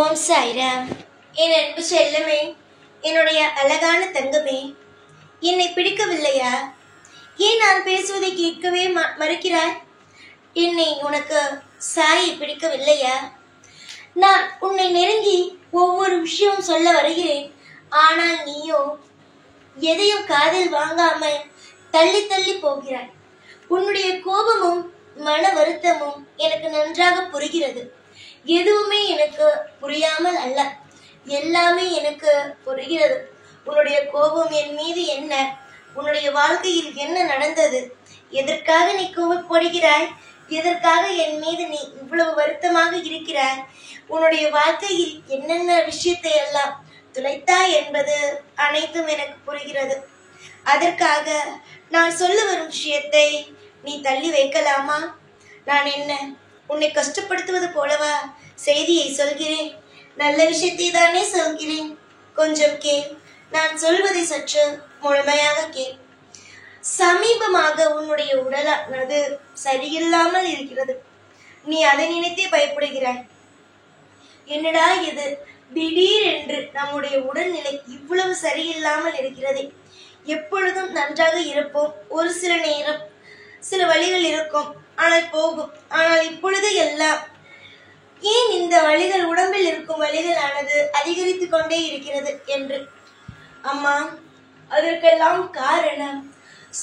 ஓம் சாய்ராம். என் அன்பு செல்லமே, என்னுடைய அழகான தங்கமே, என்னை பிடிக்கவில்லையா? ஏன் நான் பேசுவதை கேட்கவே மறுக்கிறாய்? என்னை உனக்கு சாயை பிடிக்கவில்லையா? நான் உன்னை நெருங்கி ஒவ்வொரு விஷயமும் சொல்ல வருகிறேன். ஆனால் நீயோ எதையும் காதில் வாங்காமல் தள்ளி தள்ளி போகிறாய். உன்னுடைய கோபமும் மன வருத்தமும் எனக்கு நன்றாக புரிகிறது. எதுவுமே எனக்கு புரியாமல் அல்ல, எல்லாமே எனக்கு புரிகிறது. உன்னுடைய கோபம் என் மீது என்ன? உன்னுடைய வாழ்க்கையில் என்ன நடந்தது? எதற்காக நீ கோபப்படுகிறாய்? எதற்காக என் மீது நீ இவ்வளவு வருத்தமாக இருக்கிறாய்? உன்னுடைய வாழ்க்கையில் என்னென்ன விஷயத்தை எல்லாம் துளைத்தாய் என்பது அனைத்தும் எனக்கு புரிகிறது. அதற்காக நான் சொல்ல வரும் விஷயத்தை நீ தள்ளி வைக்கலாமா? நான் என்ன உன்னை கஷ்டப்படுத்துவது போலவா செய்தியை சொல்கிறேன்? நல்ல விஷயத்தை தானே சொல்கிறேன். கொஞ்சம் கேள், நான் சொல்வதை சற்று முழுமையாக கேள். சமீபமாக உன்னுடைய உடலானது சரியில்லாமல் இருக்கிறது. நீ அதை நினைத்தே பயப்படுகிறாய். என்னடா இது, திடீரென்று நம்முடைய உடல்நிலை இவ்வளவு சரியில்லாமல் இருக்கிறது. எப்பொழுதும் நன்றாக இருப்போம், ஒரு சில நேரம் சில வழிகள் இருக்கும், ஆனால் போகும். ஆனால் இப்பொழுது எல்லாம் ஏன் இந்த வழிகள், உடம்பில் இருக்கும் வழிகளானது அதிகரித்து கொண்டே இருக்கிறது என்று. அம்மா, அதற்கெல்லாம் காரணம்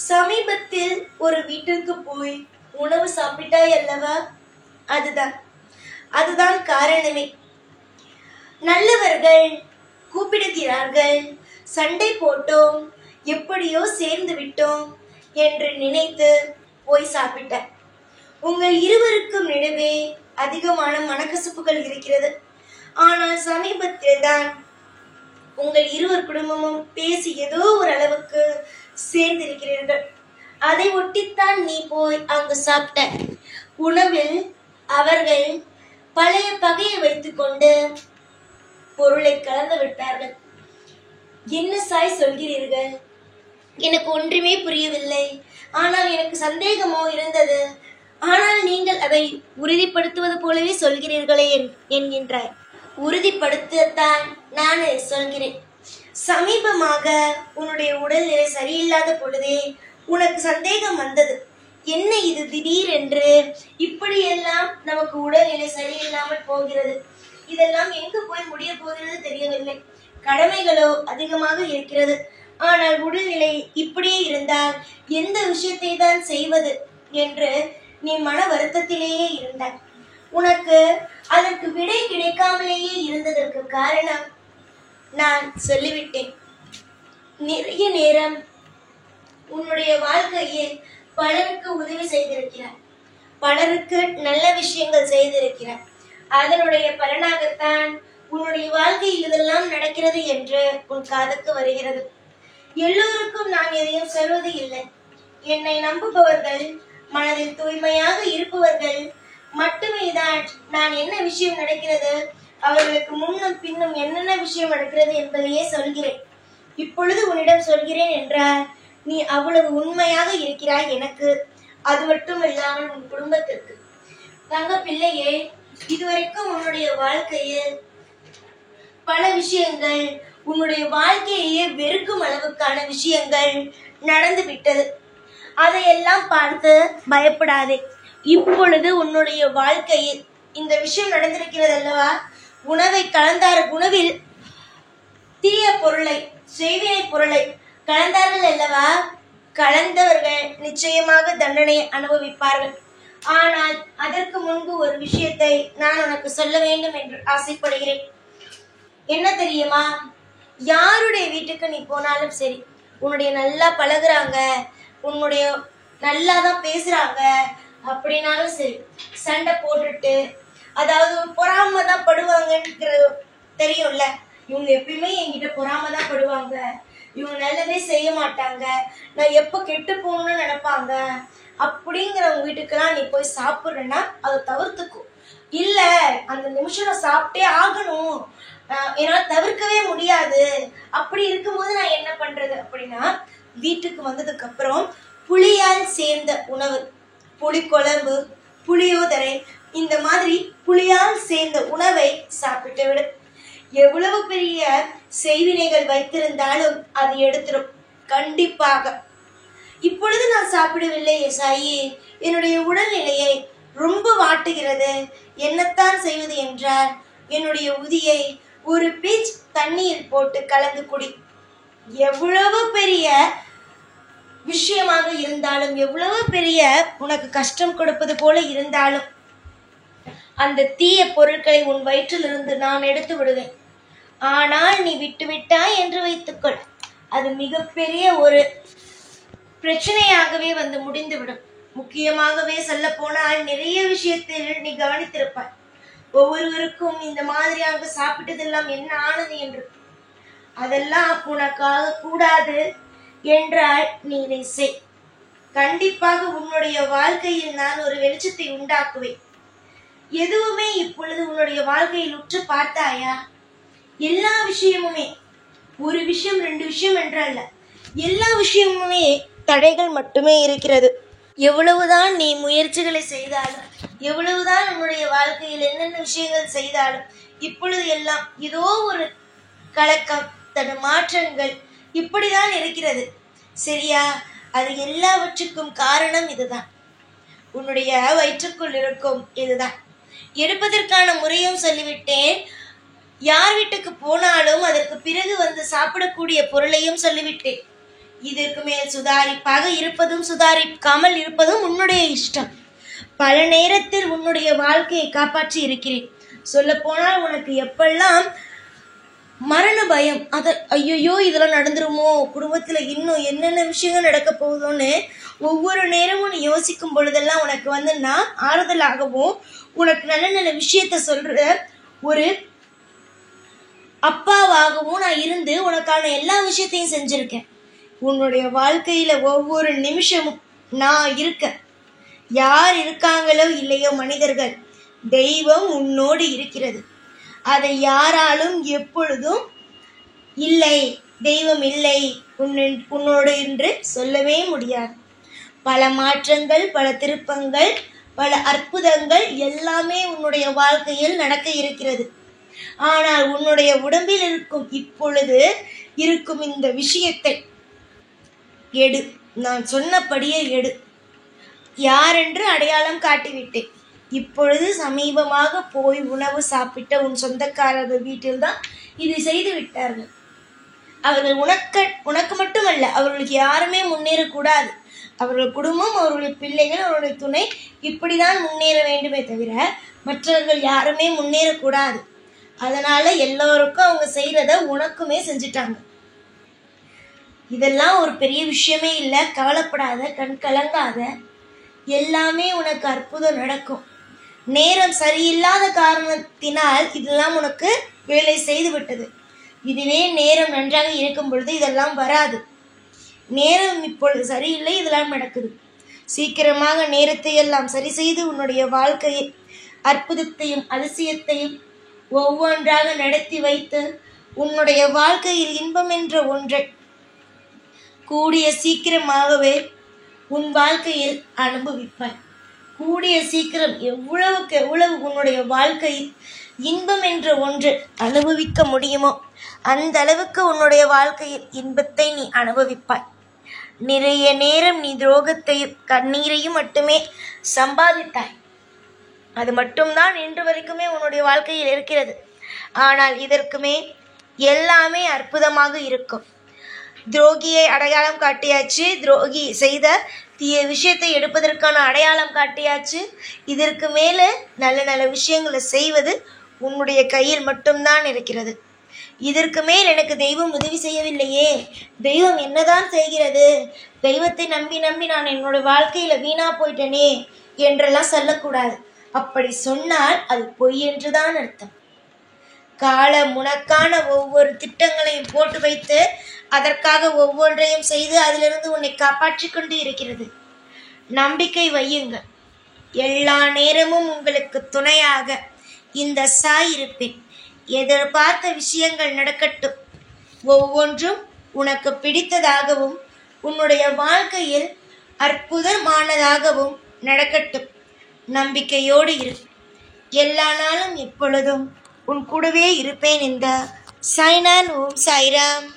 சமீபத்தில் ஒரு வீட்டுக்கு போய் உணவு சாப்பிட்டாய் அல்லவா? அதுதான் காரணமே. நல்லவர்கள் கூப்பிடுகிறார்கள், சண்டை போட்டோம், எப்படியோ சேர்ந்து விட்டோம் என்று நினைத்து போய் சாப்பிட்ட. உங்கள் இருவருக்கும் நடுவே அதிகமான மனக்கசப்புகள் இருக்கிறது. ஆனால் சமீபத்தில் தான் உங்கள் இருவர் குடும்பமும் பேசி ஏதோ ஒரு அளவுக்கு சேர்ந்திருக்கிறீர்கள். அதை ஒட்டித்தான் நீ போய் அங்கு சாப்பிட்ட. உணவில் அவர்கள் பழைய பகையை வைத்துக்கொண்டு பொருளை கலந்து விட்டார்கள். என்ன சாய் சொல்கிறீர்கள்? எனக்கு ஒன்றுமே புரியவில்லை. ஆனால் எனக்கு சந்தேகமோ இருந்தது. ஆனால் நீங்கள் அதை உறுதிப்படுத்துவது போலவே சொல்கிறீர்களே என்கின்றாய். உறுதிப்படுத்தத்தான் நான் சொல்கிறேன். சமீபமாக உன்னுடைய உடல்நிலை சரியில்லாத பொழுதே உனக்கு சந்தேகம் வந்தது. என்ன இது திடீரென்று இப்படியெல்லாம் நமக்கு உடல்நிலை சரியில்லாமல் போகிறது? இதெல்லாம் எங்கு போய் முடிய போகிறது தெரியவில்லை. கடமைகளோ அதிகமாக இருக்கிறது. ஆனால் உடல்நிலை இப்படியே இருந்தால் எந்த விஷயத்தை தான் செய்வது என்று நீ மன வருத்தத்திலேயே இருந்தாய். உனக்கு அதற்கு விடை கிடைக்காமலேயே இருந்ததற்கு காரணம் நான் சொல்லிவிட்டேன். நிறைய நேரம் உன்னுடைய வாழ்க்கையில் பலருக்கு உதவி செய்திருக்கிறார், பலருக்கு நல்ல விஷயங்கள் செய்திருக்கிறார். அதனுடைய பலனாகத்தான் உன்னுடைய வாழ்க்கையில் இதெல்லாம் நடக்கிறது என்று உன் காதுக்கு வருகிறது. எல்லோருக்கும் நான் எதையும் சொல்வது இல்லை. என்னை நம்புபவர்கள், மனதில் தூய்மையாக இருப்பவர்கள் மட்டுமே தான் நான் என்ன விஷயம் நடக்கிறது, அவர்களுக்கு முன்னும் பின்னும் என்னென்ன விஷயம் நடக்கிறது என்பதையே சொல்கிறேன். இப்பொழுது உன்னிடம் சொல்கிறேன் என்றால் நீ அவ்வளவு உண்மையாக இருக்கிறாய் எனக்கு, அது மட்டும் இல்லாமல் உன் குடும்பத்திற்கு. தங்க பிள்ளையே, இதுவரைக்கும் உன்னுடைய வாழ்க்கையில் பல விஷயங்கள், உன்னுடைய வாழ்க்கையே வெறுக்கும் அளவுக்கான விஷயங்கள் நடந்து விட்டது. அதையெல்லாம் பார்த்து பயப்படாதே. இப்பொழுது உன்னுடைய வாழ்க்கையில் இந்த விஷயம் நடந்திருக்கிறது அல்லவா? உணவை கலந்தார், உணவில் தீய பொருளை, செய்வினை பொருளை கலந்தார்கள் அல்லவா? கலந்தவர்கள் நிச்சயமாக தண்டனை அனுபவிப்பார்கள். ஆனால் அதற்கு முன்பு ஒரு விஷயத்தை நான் உனக்கு சொல்ல வேண்டும் என்று ஆசைப்படுகிறேன். என்ன தெரியுமா? யாருடைய வீட்டுக்கு நீ போனாலும் சரி, உன்னுடைய நல்லா பழகுறாங்க, உன்னுடைய நல்லா தான் பேசுறாங்க அப்படின்னாலும் சரி, சண்டை போட்டுட்டு, அதாவது பொறாம தான் படுவாங்கன்றது தெரியும்ல. இவங்க எப்பயுமே என்கிட்ட பொறாம தான் படுவாங்க, இவங்க நல்லதே செய்ய மாட்டாங்க, நான் எப்ப கெட்டு போகணும்னு நினைப்பாங்க அப்படிங்கிறவங்க வீட்டுக்கெல்லாம் நீ போய் சாப்பிடுறேன்னா அதை தவிர்த்துக்கும். இல்ல, அந்த நிமிஷம் நான் சாப்பிட்டே ஆகணும், என்னால தவிர்க்கவே முடியாது, அப்படி இருக்கும்போது நான் என்ன பண்றது அப்படின்னா, வீட்டுக்கு வந்ததுக்கு அப்புறம் புளியால் சேர்ந்த உணவு, புளிக்குழம்பு, புளியோதரை, இந்த மாதிரி புளியால் சேர்ந்த உணவை சாப்பிட்டு விடு. எவ்வளவு பெரிய செய்வினைகள் வைத்திருந்தாலும் அது எடுத்துரும் கண்டிப்பாக. இப்பொழுது நான் சாப்பிடவில்லை சாயி, என்னுடைய உடல்நிலையை ரொம்ப வாட்டுகிறது, என்னத்தான் செய்வது என்றால் என்னுடைய உதியை ஒரு பீச் தண்ணீர் போட்டு கலந்து குடி. எவ்வளவு பெரிய விஷயமாக இருந்தாலும், எவ்வளவு பெரிய உனக்கு கஷ்டம் கொடுப்பது போல இருந்தாலும், அந்த தீய பொருட்களை உன் வயிற்றிலிருந்து நான் எடுத்து விடுவேன். ஆனால் நீ விட்டுவிட்டாய் என்று வைத்துக்கொள், அது மிகப்பெரிய ஒரு பிரச்சனையாகவே வந்து முடிந்துவிடும். முக்கியமாகவே சொல்ல போனால் நிறைய விஷயத்தில் நீ கவனித்திருப்பாய். ஒவ்வொருவருக்கும் இந்த மாதிரியாக சாப்பிட்டதெல்லாம் என்ன ஆனது என்று. அதெல்லாம் உனக்காக கூடாது என்றால் நீ இதை செய். கண்டிப்பாக உன்னுடைய வாழ்க்கையில் நான் ஒரு வெளிச்சத்தை உண்டாக்குவேன். எதுவுமே இப்பொழுது உன்னுடைய வாழ்க்கையில் உற்று பார்த்தாயா? எல்லா விஷயமுமே, ஒரு விஷயம் 2 விஷயம் என்றல்ல, எல்லா விஷயமுமே தடைகள் மட்டுமே இருக்கிறது. எவ்வளவுதான் நீ முயற்சிகளை செய்தாலும், எவ்வளவுதான் உன்னுடைய வாழ்க்கையில் என்னென்ன விஷயங்கள் செய்தாலும், இப்பொழுது எல்லாம் ஏதோ ஒரு கலக்கம், மாற்றங்கள் இப்படிதான் இருக்கிறது. சரியா? அது எல்லாவற்றுக்கும் காரணம் இதுதான். உன்னுடைய வயிற்றுக்குள் இருக்கும் இதுதான். எடுப்பதற்கான முறையும் சொல்லிவிட்டேன். யார் வீட்டுக்கு போனாலும் அதற்கு பிறகு வந்து சாப்பிடக்கூடிய பொருளையும் சொல்லிவிட்டேன். இதற்கு மேல் சுதாரிப்பாக இருப்பதும் சுதாரிக்காமல் இருப்பதும் உன்னுடைய இஷ்டம். பல நேரத்தில் உன்னுடைய வாழ்க்கையை காப்பாற்றி இருக்கிறேன். சொல்ல போனால் உனக்கு எப்பெல்லாம் மரண பயம், ஐயோ இதெல்லாம் நடந்துருமோ, குடும்பத்துல இன்னும் என்னென்ன விஷயங்கள் நடக்க போகுதோன்னு ஒவ்வொரு நேரமும் நீ யோசிக்கும் பொழுதெல்லாம் உனக்கு வந்து நான் ஆறுதலாகவும் உனக்கு நல்ல நல்ல விஷயத்த சொல்ற ஒரு அப்பாவாகவும் நான் இருந்து உனக்கான எல்லா விஷயத்தையும் செஞ்சிருக்கேன். உன்னுடைய வாழ்க்கையில ஒவ்வொரு நிமிஷமும் நான் இருக்க. யார் இருக்காங்களோ இல்லையோ மனிதர்கள், தெய்வம் உன்னோடு இருக்கிறது. அதை யாராலும் எப்பொழுதும் இல்லை, தெய்வம் இல்லை உன்னோடு என்று சொல்லவே முடியாது. பல மாற்றங்கள், பல திருப்பங்கள், பல அற்புதங்கள் எல்லாமே உன்னுடைய வாழ்க்கையில் நடக்க இருக்கிறது. ஆனால் உன்னுடைய உடம்பில் இருக்கும் இப்பொழுது இருக்கும் இந்த விஷயத்தை எடு. நான் சொன்னபடியே எடு. யாரென்று அடையாளம் காட்டிவிட்டேன். இப்பொழுது சமீபமாக போய் உணவு சாப்பிட்ட உன் சொந்தக்காரர்கள் வீட்டில்தான் இதை செய்து விட்டார்கள். அவர்கள் உனக்கு மட்டுமல்ல, அவர்களுக்கு யாருமே முன்னேறக்கூடாது. அவர்கள் குடும்பம், அவர்களுடைய பிள்ளைகள், அவருடைய துணை இப்படிதான் முன்னேற வேண்டுமே தவிர மற்றவர்கள் யாருமே முன்னேறக்கூடாது. அதனால எல்லோருக்கும் அவங்க செய்யறத உனக்குமே செஞ்சுட்டாங்க. இதெல்லாம் ஒரு பெரிய விஷயமே இல்லை. கவலைப்படாத, கண் கலங்காத. எல்லாமே உனக்கு அற்புதம் நடக்கும். நேரம் சரியில்லாத காரணத்தினால் இதெல்லாம் உனக்கு வேலை செய்து விட்டது. இதுவே நேரம் நன்றாக இருக்கும் பொழுது இதெல்லாம் வராது. நேரம் இப்பொழுது சரியில்லை, இதெல்லாம் நடக்குது. சீக்கிரமாக நேரத்தை எல்லாம் சரி செய்து உன்னுடைய வாழ்க்கையை அற்புதத்தையும் அதிசயத்தையும் ஒவ்வொன்றாக நடத்தி வைத்து உன்னுடைய வாழ்க்கையில் இன்பம் என்ற ஒன்றை கூடிய சீக்கிரமாகவே உன் வாழ்க்கையில் அனுபவிப்பாய். கூடிய சீக்கிரம் எவ்வளவுக்கு எவ்வளவு உன்னுடைய வாழ்க்கையில் இன்பம் என்ற ஒன்று அனுபவிக்க முடியுமோ அந்த அளவுக்கு உன்னுடைய வாழ்க்கையில் இன்பத்தை நீ அனுபவிப்பாய். நிறைய நேரம் நீ துரோகத்தையும் கண்ணீரையும் மட்டுமே சம்பாதித்தாய். அது மட்டும்தான் இன்று வரைக்குமே உன்னுடைய வாழ்க்கையில் இருக்கிறது. ஆனால் இதற்குமே எல்லாமே அற்புதமாக இருக்கும். துரோகியை அடையாளம் காட்டியாச்சு, துரோகி செய்த தீய விஷயத்தை எடுப்பதற்கான அடையாளம் காட்டியாச்சு. இதற்கு மேலே நல்ல நல்ல விஷயங்களை செய்வது உன்னுடைய கையில் மட்டும்தான் இருக்கிறது. இதற்கு மேல் எனக்கு தெய்வம் உதவி செய்யவில்லையே, தெய்வம் என்னதான் செய்கிறது, தெய்வத்தை நம்பி நம்பி நான் என்னோட வாழ்க்கையில வீணா போயிட்டேனே என்றெல்லாம் சொல்லக்கூடாது. அப்படி சொன்னால் அது பொய் என்றுதான் அர்த்தம். காலம் உனக்கான ஒவ்வொரு திட்டங்களையும் போட்டு வைத்து அதற்காக ஒவ்வொன்றையும் செய்து அதிலிருந்து உன்னை காப்பாற்றி கொண்டு இருக்கிறது. நம்பிக்கை வையுங்கள். எல்லா நேரமும் உங்களுக்கு துணையாக இந்த சாய் இருப்பேன். எதிர்பார்த்த விஷயங்கள் நடக்கட்டும். ஒவ்வொன்றும் உனக்கு பிடித்ததாகவும் உன்னுடைய வாழ்க்கையில் அற்புதமானதாகவும் நடக்கட்டும். நம்பிக்கையோடு இரு. எல்லா நாளும் எப்பொழுதும் உன் கூடவே இருப்பேன். இந்த சாய்நான். ஓம் சாய்ராம்.